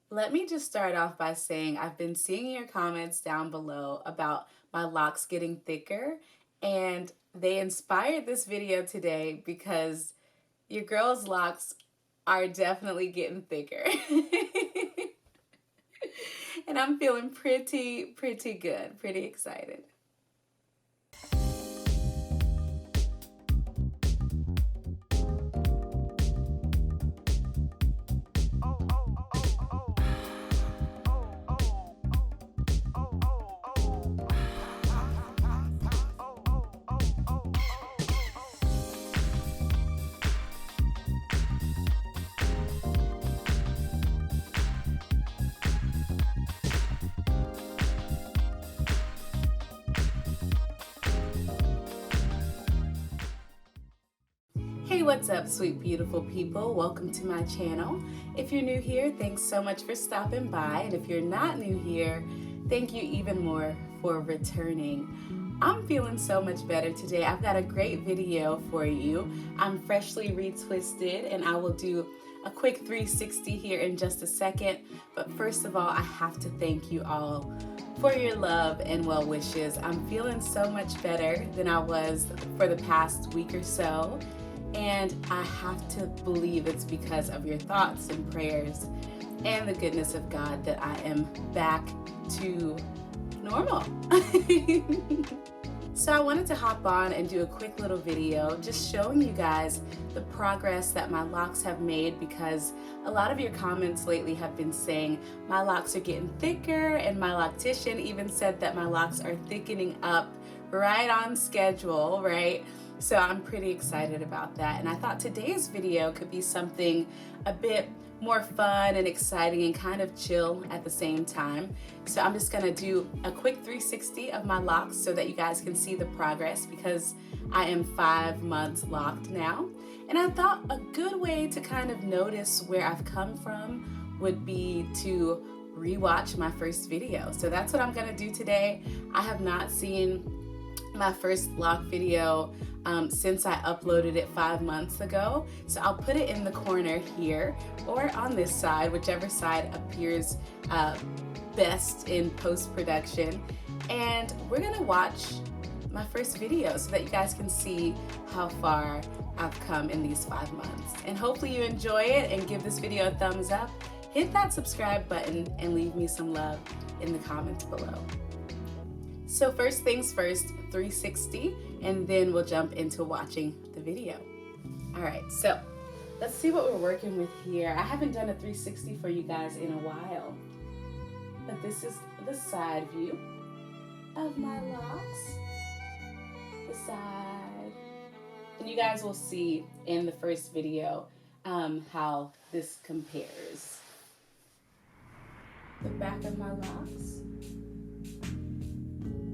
Let me just start off by saying I've been seeing your comments down below about my locks getting thicker, and they inspired this video today because your girl's locks are definitely getting thicker. And I'm feeling pretty good, pretty excited. Hey, what's up, sweet, beautiful people? Welcome to my channel. If you're new here, thanks so much for stopping by. And if you're not new here, thank you even more for returning. I'm feeling so much better today. I've got a great video for you. I'm freshly retwisted, and I will do a quick 360 here in just a second. But first of all, I have to thank you all for your love and well wishes. I'm feeling so much better than I was for the past week or so. And I have to believe it's because of your thoughts and prayers and the goodness of God that I am back to normal. So I wanted to hop on and do a quick little video just showing you guys the progress that my locks have made, because a lot of your comments lately have been saying my locks are getting thicker, and my loctician even said that my locks are thickening up right on schedule, right? So I'm pretty excited about that, and I thought today's video could be something a bit more fun and exciting and kind of chill at the same time. So I'm just gonna do a quick 360 of my locks so that you guys can see the progress, because I am 5 months locked now. And I thought a good way to kind of notice where I've come from would be to rewatch my first video. So that's what I'm gonna do today. I have not seen my first lock video since I uploaded it 5 months ago. So I'll put it in the corner here or on this side, whichever side appears best in post-production. And we're gonna watch my first video so that you guys can see how far I've come in these 5 months. And hopefully you enjoy it and give this video a thumbs up. Hit that subscribe button and leave me some love in the comments below. So first things first, 360, and then we'll jump into watching the video. All right, so let's see what we're working with here. I haven't done a 360 for you guys in a while, but this is the side view of my locks. The side. And you guys will see in the first video how this compares. The back of my locks.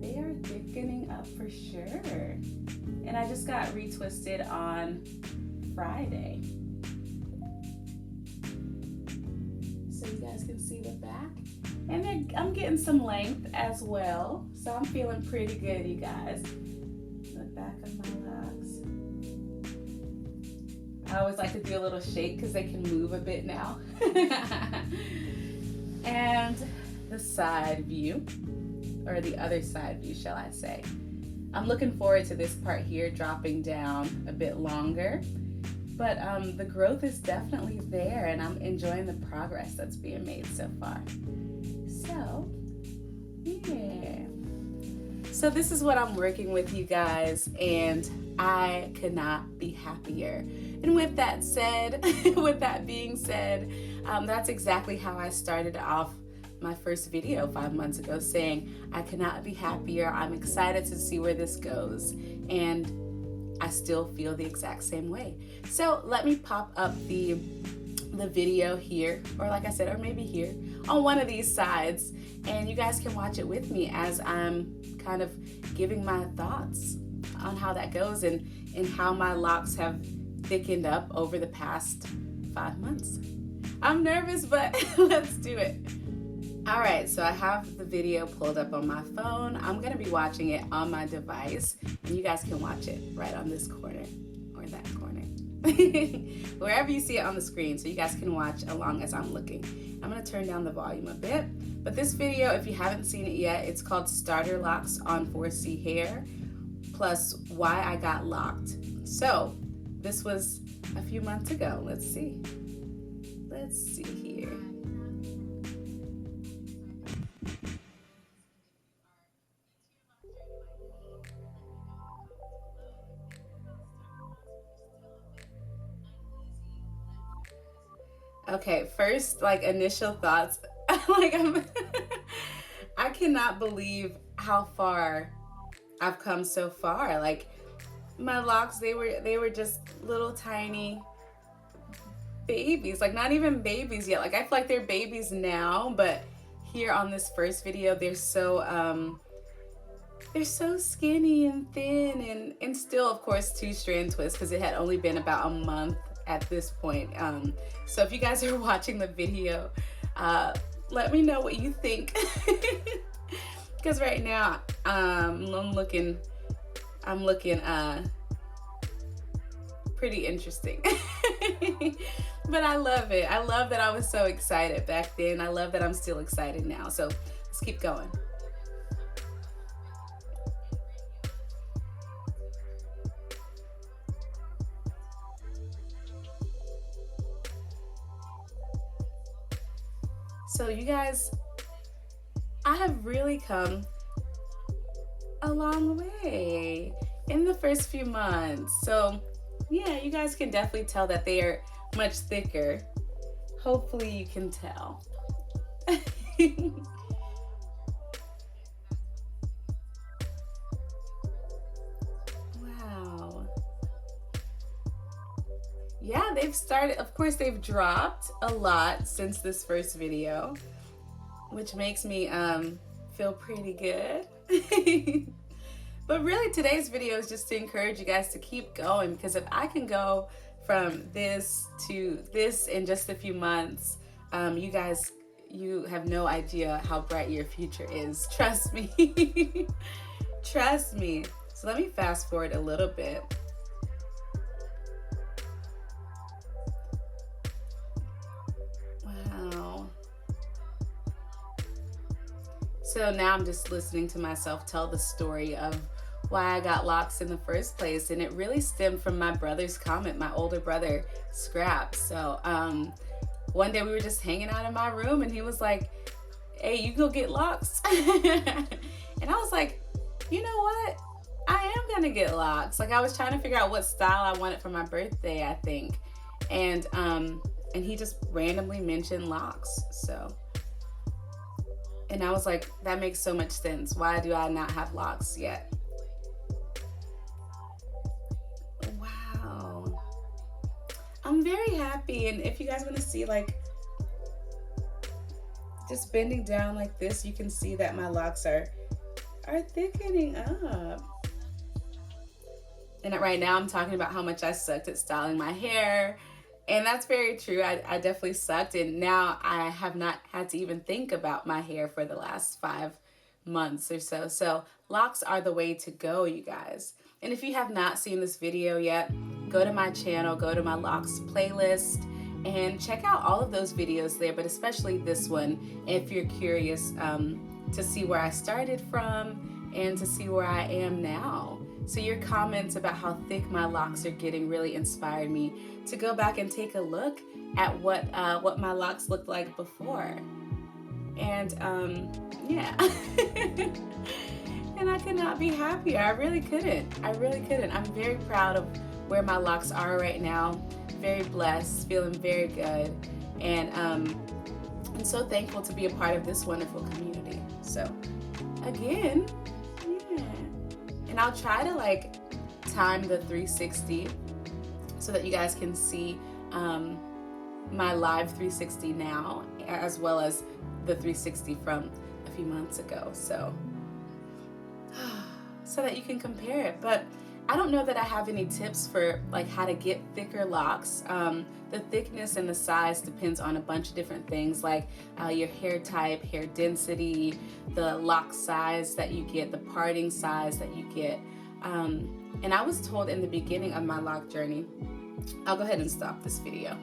They are thickening up for sure. And I just got retwisted on Friday. So you guys can see the back. And then I'm getting some length as well. So I'm feeling pretty good, you guys. The back of my locks. I always like to do a little shake because they can move a bit now. And the side view. Or the other side view, shall I say. I'm looking forward to this part here dropping down a bit longer, but the growth is definitely there, and I'm enjoying the progress that's being made so far. So, yeah. So this is what I'm working with, you guys, and I could not be happier. And with that said, with that being said, that's exactly how I started off my first video 5 months ago, saying I could not be happier. I'm excited to see where this goes, and I still feel the exact same way. So let me pop up the video here, or like I said, or maybe here on one of these sides, and you guys can watch it with me as I'm kind of giving my thoughts on how that goes and how my locks have thickened up over the past 5 months. I'm nervous, but let's do it. All right, so I have the video pulled up on my phone. I'm gonna be watching it on my device, and you guys can watch it right on this corner or that corner. wherever you see it on the screen, so you guys can watch along as I'm looking. I'm gonna turn down the volume a bit. But this video, if you haven't seen it yet, it's called Starter Locks on 4C Hair, plus why I got locked. So this was a few months ago. Let's see here. Okay, first, like, initial thoughts. Like, I cannot believe how far I've come so far. Like, my locks, they were just little tiny babies, like not even babies yet. Like, I feel like they're babies now, but here on this first video, they're so skinny and thin, and still, of course, 2 strand twists, because it had only been about a month at this point. So if you guys are watching the video, let me know what you think. Because right now I'm looking pretty interesting. But I love it. I love that I was so excited back then. I love that I'm still excited now. So let's keep going. So you guys, I have really come a long way in the first few months. So yeah, you guys can definitely tell that they are much thicker. Hopefully you can tell. Wow. Yeah, they've started, of course, they've dropped a lot since this first video, which makes me feel pretty good. But really, today's video is just to encourage you guys to keep going, because if I can go from this to this in just a few months, you have no idea how bright your future is. Trust me. Trust me. So let me fast forward a little bit. Wow. So now I'm just listening to myself tell the story of why I got locks in the first place, and it really stemmed from my brother's comment, my older brother, Scrap. So one day we were just hanging out in my room, and he was like, "Hey, you go get locks." And I was like, you know what? I am gonna get locks. Like, I was trying to figure out what style I wanted for my birthday, I think. And he just randomly mentioned locks. So, and I was like, that makes so much sense. Why do I not have locks yet? Wow. I'm very happy. And if you guys want to see, like, just bending down like this, you can see that my locks are thickening up. And right now I'm talking about how much I sucked at styling my hair. And that's very true. I definitely sucked. And now I have not had to even think about my hair for the last 5 months or so. So locks are the way to go, you guys. And if you have not seen this video yet, go to my channel, go to my locks playlist, and check out all of those videos there, but especially this one if you're curious to see where I started from and to see where I am now. So your comments about how thick my locks are getting really inspired me to go back and take a look at what my locks looked like before. And yeah. And I could not be happier. I really couldn't. I'm very proud of where my locks are right now. Very blessed, feeling very good, and I'm so thankful to be a part of this wonderful community. So again, yeah. And I'll try to like time the 360 so that you guys can see my live 360 now, as well as the 360 from a few months ago. So that you can compare it. But I don't know that I have any tips for like how to get thicker locks. The thickness and the size depends on a bunch of different things, like your hair type, hair density, the lock size that you get, the parting size that you get. And I was told in the beginning of my lock journey I'll go ahead and stop this video.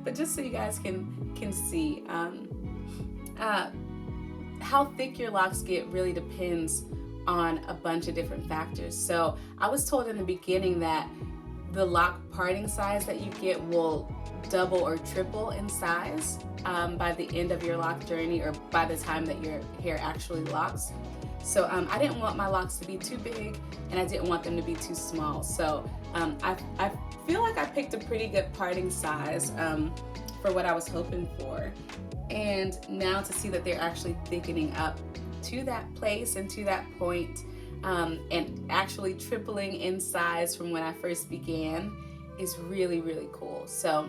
But just so you guys can see, how thick your locks get really depends on a bunch of different factors. So I was told in the beginning that the lock parting size that you get will double or triple in size by the end of your lock journey, or by the time that your hair actually locks. So I didn't want my locks to be too big, and I didn't want them to be too small. So I feel like I picked a pretty good parting size for what I was hoping for. And now to see that they're actually thickening up to that place and to that point, and actually tripling in size from when I first began is really, really cool. So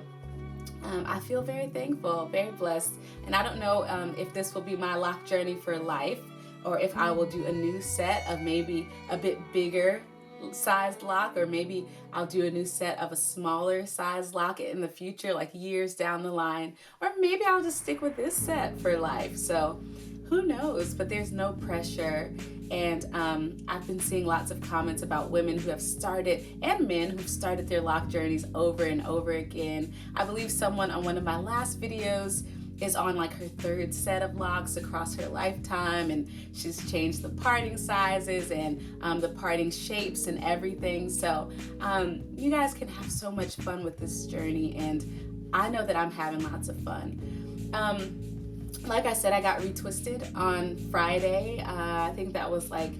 I feel very thankful, very blessed. And I don't know if this will be my lock journey for life, or if I will do a new set of maybe a bit bigger sized lock, or maybe I'll do a new set of a smaller sized lock in the future, like years down the line, or maybe I'll just stick with this set for life. So who knows, but there's no pressure. And I've been seeing lots of comments about women who have started, and men who've started their lock journeys over and over again. I believe someone on one of my last videos is on like her 3rd set of locks across her lifetime, and she's changed the parting sizes and the parting shapes and everything. So you guys can have so much fun with this journey, and I know that I'm having lots of fun. Like I said, I got retwisted on Friday. I think that was like,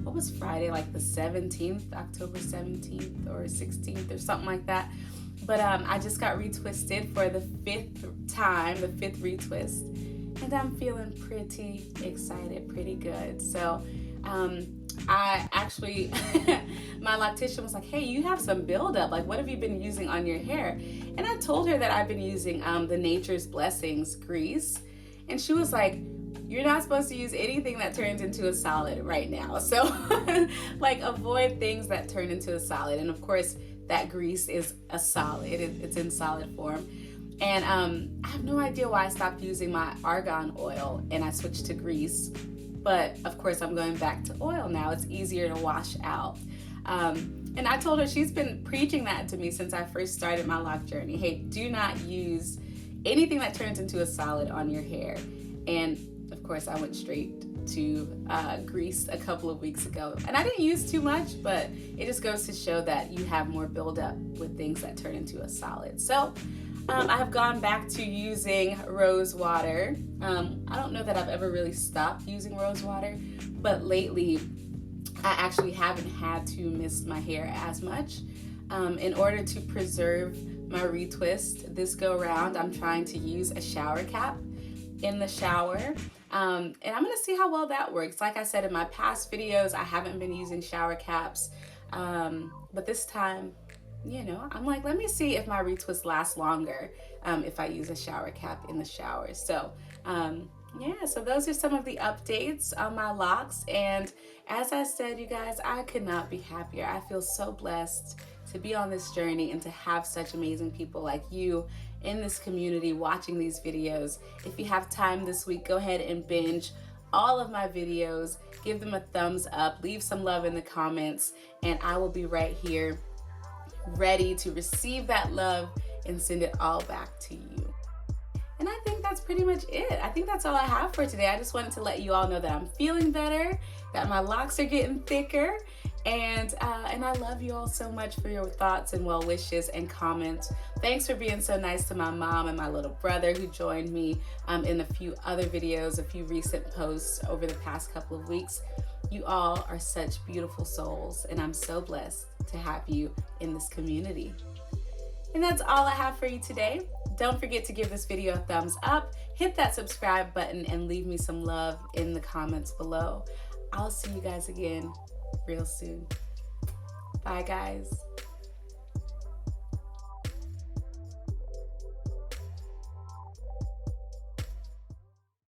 what was Friday? Like the 17th, October 17th or 16th or something like that. But I just got retwisted for the 5th time, the 5th retwist. And I'm feeling pretty excited, pretty good. So I actually, my loctician was like, hey, you have some buildup. Like, what have you been using on your hair? And I told her that I've been using the Nature's Blessings grease. And she was like, you're not supposed to use anything that turns into a solid right now. So like, avoid things that turn into a solid. And of course, that grease is a solid. It's in solid form. And I have no idea why I stopped using my argan oil and I switched to grease. But of course, I'm going back to oil now. It's easier to wash out. And I told her, she's been preaching that to me since I first started my lock journey. Hey, do not use anything that turns into a solid on your hair. And of course, I went straight to grease a couple of weeks ago. And I didn't use too much, but it just goes to show that you have more buildup with things that turn into a solid. So I have gone back to using rose water. I don't know that I've ever really stopped using rose water, but lately I actually haven't had to mist my hair as much. In order to preserve my retwist this go round, I'm trying to use a shower cap in the shower. And I'm gonna see how well that works. Like I said in my past videos, I haven't been using shower caps, but this time, you know, I'm like, let me see if my retwist lasts longer if I use a shower cap in the shower. So yeah, so those are some of the updates on my locks. And as I said, you guys, I could not be happier. I feel so blessed to be on this journey and to have such amazing people like you in this community watching these videos. If you have time this week, go ahead and binge all of my videos, give them a thumbs up, leave some love in the comments, and I will be right here ready to receive that love and send it all back to you. And I think that's pretty much it. I think that's all I have for today. I just wanted to let you all know that I'm feeling better, that my locks are getting thicker, and I love you all so much for your thoughts and well wishes and comments. Thanks for being so nice to my mom and my little brother who joined me in a few other videos, a few recent posts over the past couple of weeks. You all are such beautiful souls, and I'm so blessed to have you in this community. And that's all I have for you today. Don't forget to give this video a thumbs up, hit that subscribe button, and leave me some love in the comments below. I'll see you guys again real soon. Bye, guys.